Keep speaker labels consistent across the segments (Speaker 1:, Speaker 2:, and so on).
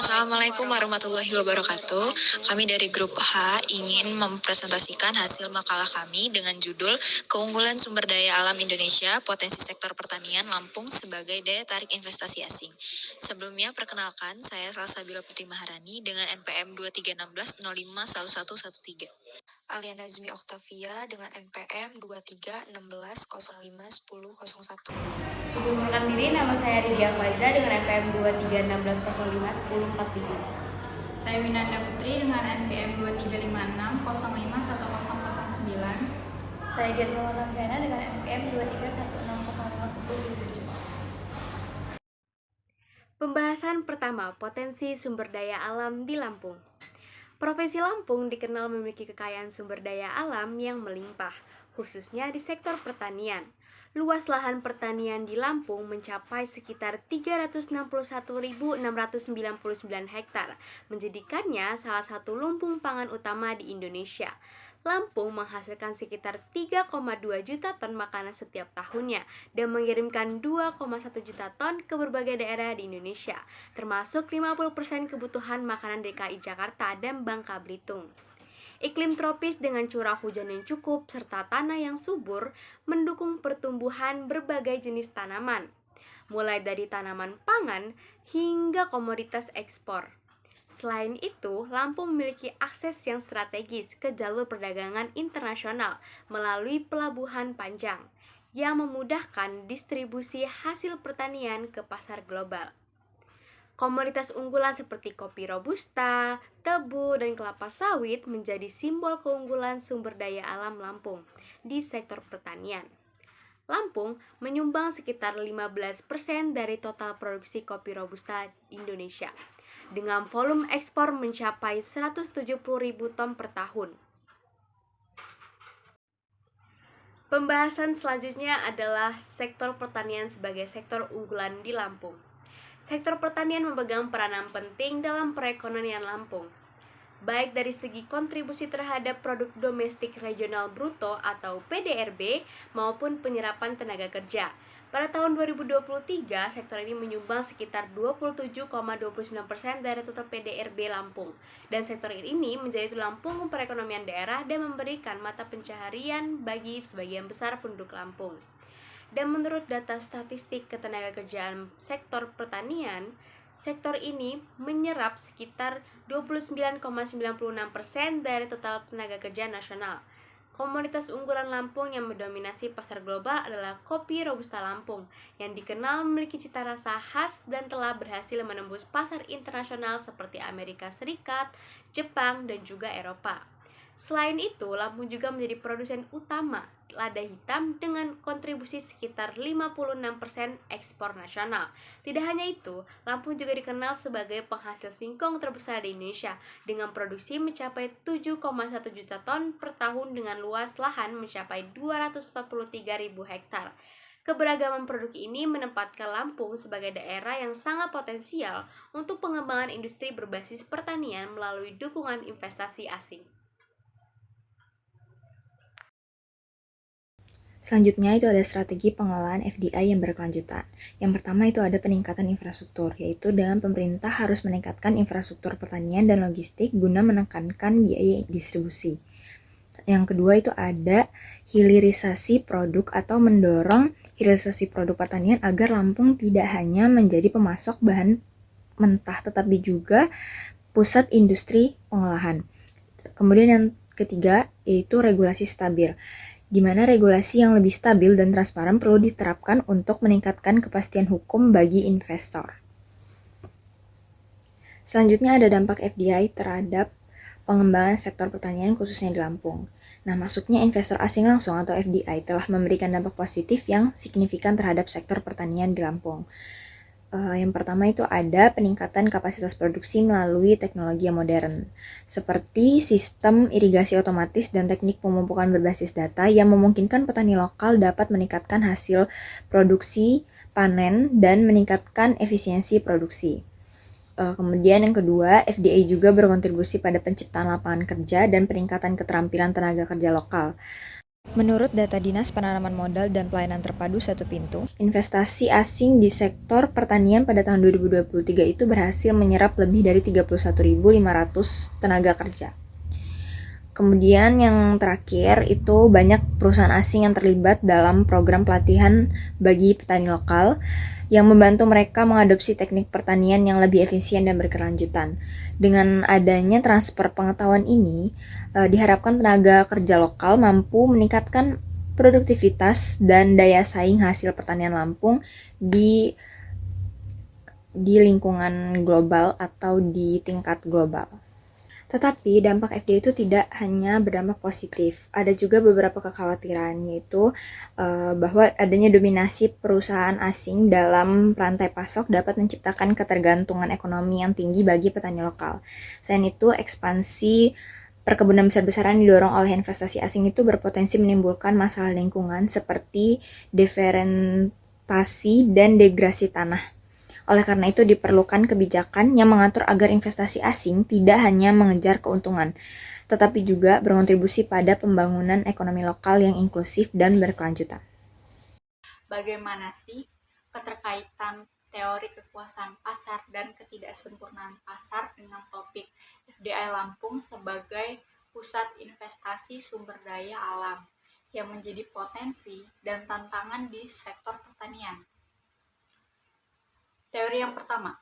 Speaker 1: Assalamualaikum warahmatullahi wabarakatuh. Kami dari grup H ingin mempresentasikan hasil makalah kami dengan judul Keunggulan Sumber Daya Alam Indonesia, Potensi Sektor Pertanian Lampung sebagai Daya Tarik Investasi Asing. Sebelumnya, perkenalkan, saya Salsabila Putri Maharani dengan NPM 2316051113. Alia Nazmi Oktavia dengan NPM 2316051001.
Speaker 2: Perkenalkan diri, nama saya Ridia Faza dengan NPM 2316051045.
Speaker 3: Saya Winanda Putri dengan NPM 2356051009.
Speaker 4: Saya Dirma Langgana dengan NPM 2316051077.
Speaker 2: Pembahasan pertama, potensi sumber daya alam di Lampung. Provinsi Lampung dikenal memiliki kekayaan sumber daya alam yang melimpah, khususnya di sektor pertanian. Luas lahan pertanian di Lampung mencapai sekitar 361.699 hektar, menjadikannya salah satu lumbung pangan utama di Indonesia. Lampung menghasilkan sekitar 3,2 juta ton makanan setiap tahunnya dan mengirimkan 2,1 juta ton ke berbagai daerah di Indonesia, termasuk 50% kebutuhan makanan DKI Jakarta dan Bangka Belitung. Iklim tropis dengan curah hujan yang cukup serta tanah yang subur mendukung pertumbuhan berbagai jenis tanaman, mulai dari tanaman pangan hingga komoditas ekspor. Selain itu, Lampung memiliki akses yang strategis ke jalur perdagangan internasional melalui pelabuhan Panjang yang memudahkan distribusi hasil pertanian ke pasar global. Komoditas unggulan seperti kopi robusta, tebu, dan kelapa sawit menjadi simbol keunggulan sumber daya alam Lampung di sektor pertanian. Lampung menyumbang sekitar 15% dari total produksi kopi robusta Indonesia, dengan volume ekspor mencapai 170.000 ton per tahun. Pembahasan selanjutnya adalah sektor pertanian sebagai sektor unggulan di Lampung. Sektor pertanian memegang peranan penting dalam perekonomian Lampung, baik dari segi kontribusi terhadap produk domestik regional bruto atau PDRB maupun penyerapan tenaga kerja. Pada tahun 2023, sektor ini menyumbang sekitar 27,29% dari total PDRB Lampung. Dan sektor ini menjadi tulang punggung perekonomian daerah dan memberikan mata pencaharian bagi sebagian besar penduduk Lampung. Dan menurut data statistik ketenagakerjaan sektor pertanian, sektor ini menyerap sekitar 29,96% dari total tenaga kerja nasional. Komoditas unggulan Lampung yang mendominasi pasar global adalah kopi robusta Lampung, yang dikenal memiliki cita rasa khas dan telah berhasil menembus pasar internasional seperti Amerika Serikat, Jepang, dan juga Eropa. Selain itu, Lampung juga menjadi produsen utama lada hitam dengan kontribusi sekitar 56% ekspor nasional. Tidak hanya itu, Lampung juga dikenal sebagai penghasil singkong terbesar di Indonesia dengan produksi mencapai 7,1 juta ton per tahun dengan luas lahan mencapai 243.000 hektar. Keberagaman produk ini menempatkan Lampung sebagai daerah yang sangat potensial untuk pengembangan industri berbasis pertanian melalui dukungan investasi asing.
Speaker 5: Selanjutnya itu ada strategi pengelolaan FDI yang berkelanjutan. Yang pertama itu ada peningkatan infrastruktur, yaitu dengan pemerintah harus meningkatkan infrastruktur pertanian dan logistik guna menekankan biaya distribusi. Yang kedua itu ada hilirisasi produk atau mendorong hilirisasi produk pertanian agar Lampung tidak hanya menjadi pemasok bahan mentah tetapi juga pusat industri pengolahan. Kemudian yang ketiga yaitu regulasi stabil, di mana regulasi yang lebih stabil dan transparan perlu diterapkan untuk meningkatkan kepastian hukum bagi investor. Selanjutnya ada dampak FDI terhadap pengembangan sektor pertanian khususnya di Lampung. Nah, masuknya investor asing langsung atau FDI telah memberikan dampak positif yang signifikan terhadap sektor pertanian di Lampung. Yang pertama itu ada peningkatan kapasitas produksi melalui teknologi yang modern, seperti sistem irigasi otomatis dan teknik pemupukan berbasis data yang memungkinkan petani lokal dapat meningkatkan hasil produksi panen dan meningkatkan efisiensi produksi. Kemudian yang kedua, FDI juga berkontribusi pada penciptaan lapangan kerja dan peningkatan keterampilan tenaga kerja lokal. Menurut data Dinas Penanaman Modal dan Pelayanan Terpadu Satu Pintu, investasi asing di sektor pertanian pada tahun 2023 itu berhasil menyerap lebih dari 31.500 tenaga kerja. Kemudian yang terakhir itu banyak perusahaan asing yang terlibat dalam program pelatihan bagi petani lokal yang membantu mereka mengadopsi teknik pertanian yang lebih efisien dan berkelanjutan. Dengan adanya transfer pengetahuan ini, diharapkan tenaga kerja lokal mampu meningkatkan produktivitas dan daya saing hasil pertanian Lampung di lingkungan global atau di tingkat global. Tetapi dampak FDI itu tidak hanya berdampak positif, ada juga beberapa kekhawatiran, yaitu bahwa adanya dominasi perusahaan asing dalam rantai pasok dapat menciptakan ketergantungan ekonomi yang tinggi bagi petani lokal. Selain itu, ekspansi perkebunan besar-besaran didorong oleh investasi asing itu berpotensi menimbulkan masalah lingkungan seperti deforestasi dan degrasi tanah. Oleh karena itu diperlukan kebijakan yang mengatur agar investasi asing tidak hanya mengejar keuntungan, tetapi juga berkontribusi pada pembangunan ekonomi lokal yang inklusif dan berkelanjutan.
Speaker 3: Bagaimana sih keterkaitan teori kekuasaan pasar dan ketidaksempurnaan pasar dengan topik FDI Lampung sebagai pusat investasi sumber daya alam yang menjadi potensi dan tantangan di sektor pertanian? Teori yang pertama,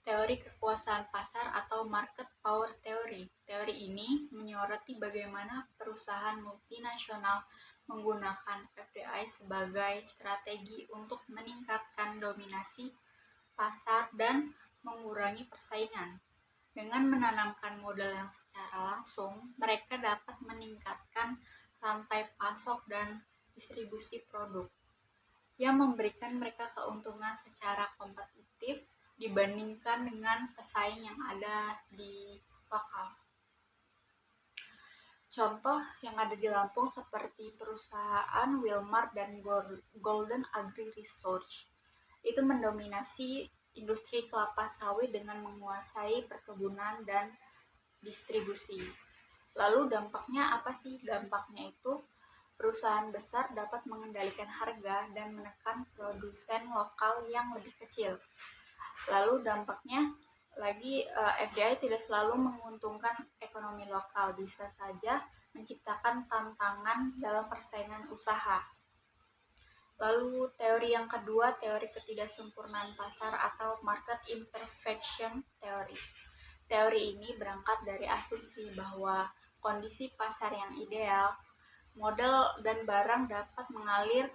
Speaker 3: teori kekuasaan pasar atau market power theory. Teori ini menyoroti bagaimana perusahaan multinasional menggunakan FDI sebagai strategi untuk meningkatkan dominasi pasar dan mengurangi persaingan. Dengan menanamkan modal yang secara langsung, mereka dapat meningkatkan rantai pasok dan distribusi produk yang memberikan mereka keuntungan secara kompetitif dibandingkan dengan pesaing yang ada di lokal. Contoh yang ada di Lampung seperti perusahaan Wilmar dan Golden Agri Research itu mendominasi industri kelapa sawit dengan menguasai perkebunan dan distribusi. Lalu dampaknya apa sih? Dampaknya itu perusahaan besar dapat mengendalikan harga dan menekan produsen lokal yang lebih kecil. Lalu dampaknya lagi FDI tidak selalu menguntungkan ekonomi lokal, bisa saja menciptakan tantangan dalam persaingan usaha. Lalu teori yang kedua, teori ketidaksempurnaan pasar atau market imperfection theory. Teori ini berangkat dari asumsi bahwa kondisi pasar yang ideal, modal dan barang dapat mengalir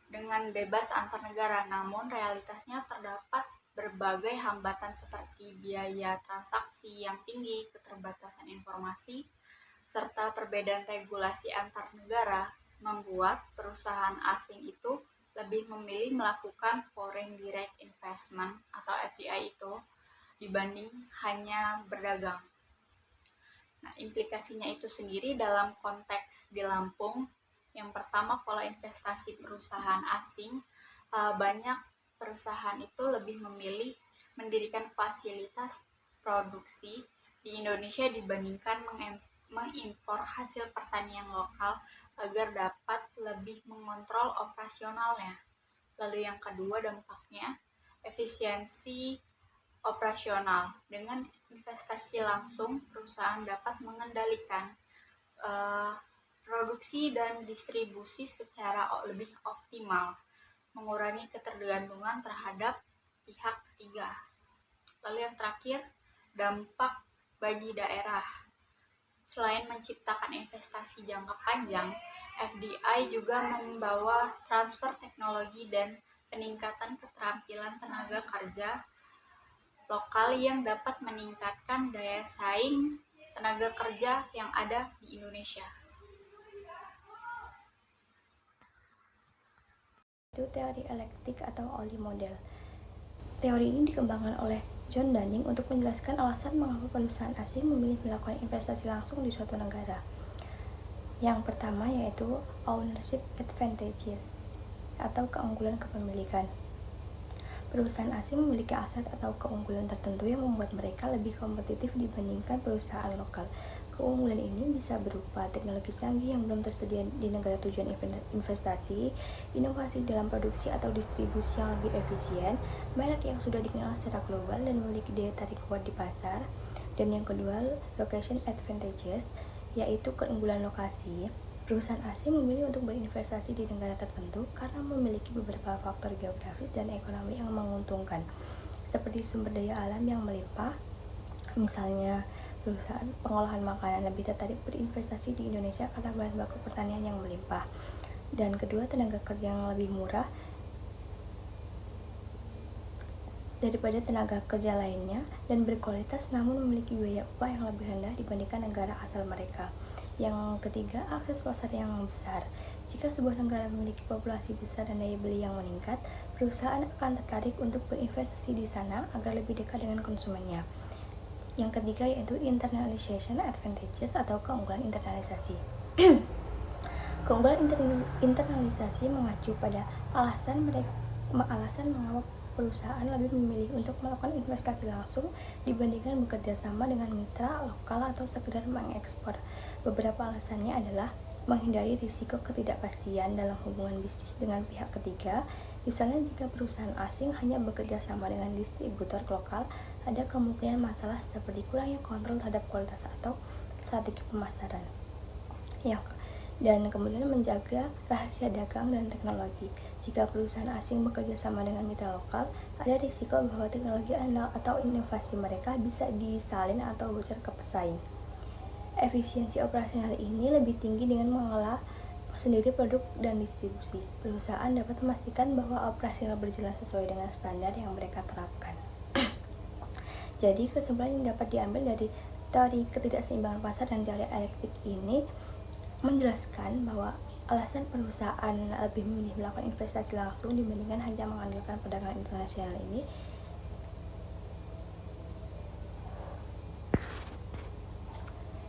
Speaker 3: dengan bebas antar negara, namun realitasnya terdapat berbagai hambatan seperti biaya transaksi yang tinggi, keterbatasan informasi, serta perbedaan regulasi antar negara membuat perusahaan asing itu lebih memilih melakukan foreign direct investment atau FDI itu dibanding hanya berdagang. Nah, implikasinya itu sendiri dalam konteks di Lampung, yang pertama pola investasi perusahaan asing, banyak perusahaan itu lebih memilih mendirikan fasilitas produksi di Indonesia dibandingkan mengimpor hasil pertanian lokal agar dapat lebih mengontrol operasionalnya. Lalu yang kedua dampaknya, efisiensi operasional. Dengan investasi langsung, perusahaan dapat mengendalikan produksi dan distribusi secara lebih optimal, mengurangi ketergantungan terhadap pihak ketiga. Lalu yang terakhir, dampak bagi daerah. Selain menciptakan investasi jangka panjang, FDI juga membawa transfer teknologi dan peningkatan keterampilan tenaga kerja lokal yang dapat meningkatkan daya saing tenaga kerja yang ada di Indonesia.
Speaker 4: Itu teori elektrik atau Olli model. Teori ini dikembangkan oleh John Dunning untuk menjelaskan alasan mengapa perusahaan asing memilih melakukan investasi langsung di suatu negara. Yang pertama yaitu ownership advantages atau keunggulan kepemilikan. Perusahaan asing memiliki aset atau keunggulan tertentu yang membuat mereka lebih kompetitif dibandingkan perusahaan lokal. Keunggulan ini bisa berupa teknologi canggih yang belum tersedia di negara tujuan investasi, inovasi dalam produksi atau distribusi yang lebih efisien, merek yang sudah dikenal secara global dan memiliki daya tarik kuat di pasar, dan yang kedua, location advantages, yaitu keunggulan lokasi. Perusahaan asing memilih untuk berinvestasi di negara tertentu karena memiliki beberapa faktor geografis dan ekonomi yang menguntungkan, seperti sumber daya alam yang melimpah. Misalnya, perusahaan pengolahan makanan lebih tertarik berinvestasi di Indonesia karena bahan baku pertanian yang melimpah. Dan kedua, tenaga kerja yang lebih murah daripada tenaga kerja lainnya dan berkualitas namun memiliki biaya upah yang lebih rendah dibandingkan negara asal mereka. Yang ketiga, akses pasar yang besar. Jika sebuah negara memiliki populasi besar dan daya beli yang meningkat, perusahaan akan tertarik untuk berinvestasi di sana agar lebih dekat dengan konsumennya. Yang ketiga yaitu internalization advantages atau keunggulan internalisasi. Keunggulan internalisasi mengacu pada alasan mengapa perusahaan lebih memilih untuk melakukan investasi langsung dibandingkan bekerja sama dengan mitra lokal atau sekedar mengekspor. Beberapa alasannya adalah menghindari risiko ketidakpastian dalam hubungan bisnis dengan pihak ketiga. Misalnya jika perusahaan asing hanya bekerja sama dengan distributor lokal, ada kemungkinan masalah seperti kurangnya kontrol terhadap kualitas atau strategi pemasaran. Dan kemudian menjaga rahasia dagang dan teknologi. Jika perusahaan asing bekerja sama dengan mitra lokal, ada risiko bahwa teknologi atau inovasi mereka bisa disalin atau bocor ke pesaing. Efisiensi operasional ini lebih tinggi dengan mengelola sendiri produk dan distribusi. Perusahaan dapat memastikan bahwa operasional berjalan sesuai dengan standar yang mereka terapkan. Jadi kesimpulan yang dapat diambil dari teori ketidakseimbangan pasar dan teori elektik ini menjelaskan bahwa alasan perusahaan lebih memilih melakukan investasi langsung dibandingkan hanya mengandalkan perdagangan internasional ini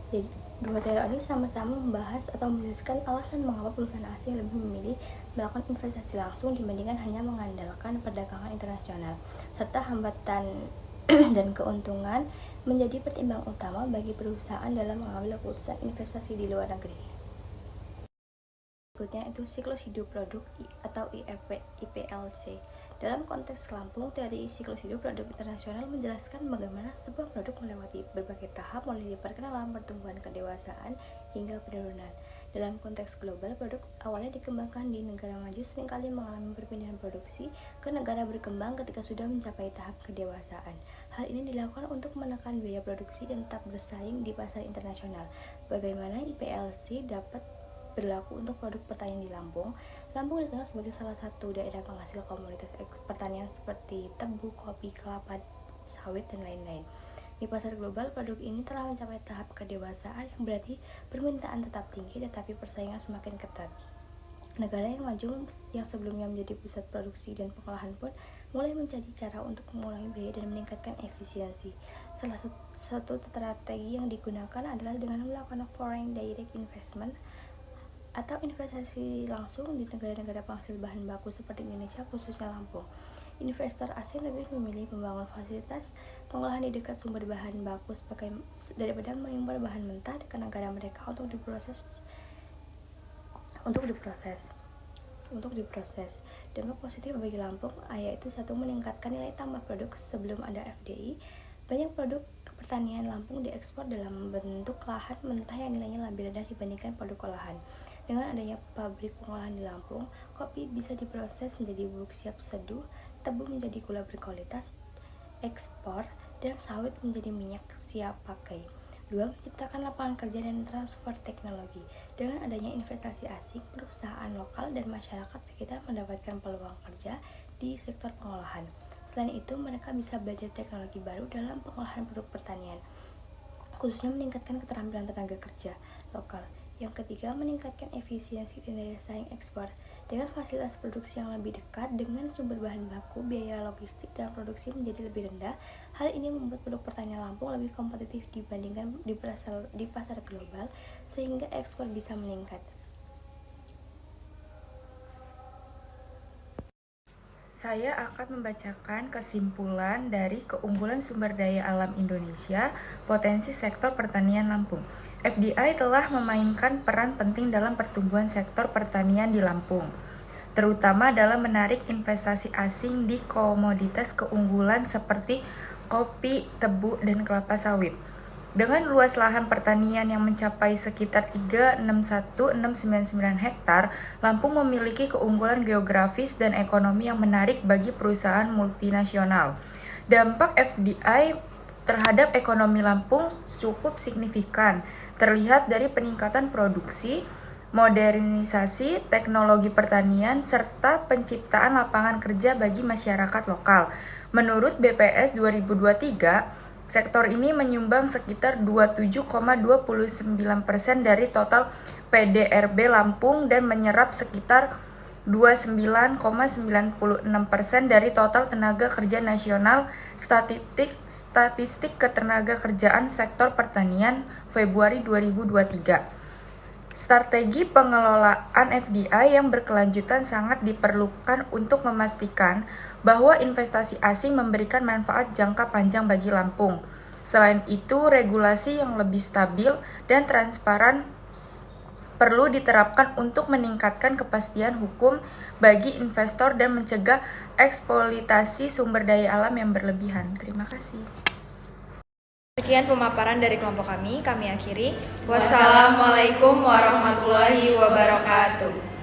Speaker 4: jadi dua teori ini sama-sama membahas atau menjelaskan alasan mengapa perusahaan asing lebih memilih melakukan investasi langsung dibandingkan hanya mengandalkan perdagangan internasional, serta hambatan dan keuntungan menjadi pertimbangan utama bagi perusahaan dalam mengambil keputusan investasi di luar negeri. Berikutnya itu siklus hidup produk atau IPLC. Dalam konteks Lampung, teori siklus hidup produk internasional menjelaskan bagaimana sebuah produk melewati berbagai tahap mulai dari perkenalan, pertumbuhan, kedewasaan, hingga penurunan. Dalam konteks global, produk awalnya dikembangkan di negara maju seringkali mengalami perpindahan produksi ke negara berkembang ketika sudah mencapai tahap kedewasaan. Hal ini dilakukan untuk menekan biaya produksi dan tetap bersaing di pasar internasional. Bagaimana IPLC dapat berlaku untuk produk pertanian di Lampung. Lampung dikenal sebagai salah satu daerah penghasil komoditas pertanian seperti tebu, kopi, kelapa, sawit, dan lain-lain. Di pasar global, produk ini telah mencapai tahap kedewasaan yang berarti permintaan tetap tinggi tetapi persaingan semakin ketat. Negara yang maju yang sebelumnya menjadi pusat produksi dan pengolahan pun mulai mencari cara untuk mengurangi biaya dan meningkatkan efisiensi. Salah satu strategi yang digunakan adalah dengan melakukan foreign direct investment atau investasi langsung di negara-negara penghasil bahan baku seperti Indonesia, khususnya Lampung. Investor asing lebih memilih membangun fasilitas pengolahan di dekat sumber bahan baku daripada mengimpor bahan mentah ke negara mereka untuk diproses. Dampak positif bagi Lampung yaitu satu, meningkatkan nilai tambah produk. Sebelum ada FDI, banyak produk pertanian Lampung diekspor dalam bentuk lahan mentah yang nilainya lebih rendah dibandingkan produk olahan. Dengan adanya pabrik pengolahan di Lampung, kopi bisa diproses menjadi bubuk siap seduh, tebu menjadi gula berkualitas ekspor, dan sawit menjadi minyak siap pakai. 2. Menciptakan lapangan kerja dan transfer teknologi. Dengan adanya investasi asing, perusahaan lokal dan masyarakat sekitar mendapatkan peluang kerja di sektor pengolahan. Selain itu, mereka bisa belajar teknologi baru dalam pengolahan produk pertanian, khususnya meningkatkan keterampilan tenaga kerja lokal. Yang ketiga, meningkatkan efisiensi dan daya saing ekspor. Dengan fasilitas produksi yang lebih dekat dengan sumber bahan baku, biaya logistik dan produksi menjadi lebih rendah. Hal ini membuat produk pertanian Lampung lebih kompetitif dibandingkan di pasar global, sehingga ekspor bisa meningkat.
Speaker 6: Saya akan membacakan kesimpulan dari keunggulan sumber daya alam Indonesia, potensi sektor pertanian Lampung. FDI telah memainkan peran penting dalam pertumbuhan sektor pertanian di Lampung, terutama dalam menarik investasi asing di komoditas keunggulan seperti kopi, tebu, dan kelapa sawit. Dengan luas lahan pertanian yang mencapai sekitar 361.699 hektar, Lampung memiliki keunggulan geografis dan ekonomi yang menarik bagi perusahaan multinasional. Dampak FDI terhadap ekonomi Lampung cukup signifikan, terlihat dari peningkatan produksi, modernisasi teknologi pertanian, serta penciptaan lapangan kerja bagi masyarakat lokal. Menurut BPS 2023, sektor ini menyumbang sekitar 27,29% dari total PDRB Lampung dan menyerap sekitar 29,96% dari total tenaga kerja nasional. Statistik Ketenagakerjaan Sektor Pertanian Februari 2023. Strategi pengelolaan FDI yang berkelanjutan sangat diperlukan untuk memastikan bahwa investasi asing memberikan manfaat jangka panjang bagi Lampung. Selain itu, regulasi yang lebih stabil dan transparan perlu diterapkan untuk meningkatkan kepastian hukum bagi investor dan mencegah eksploitasi sumber daya alam yang berlebihan. Terima kasih.
Speaker 5: Sekian pemaparan dari kelompok kami akhiri.
Speaker 7: Wassalamualaikum warahmatullahi wabarakatuh.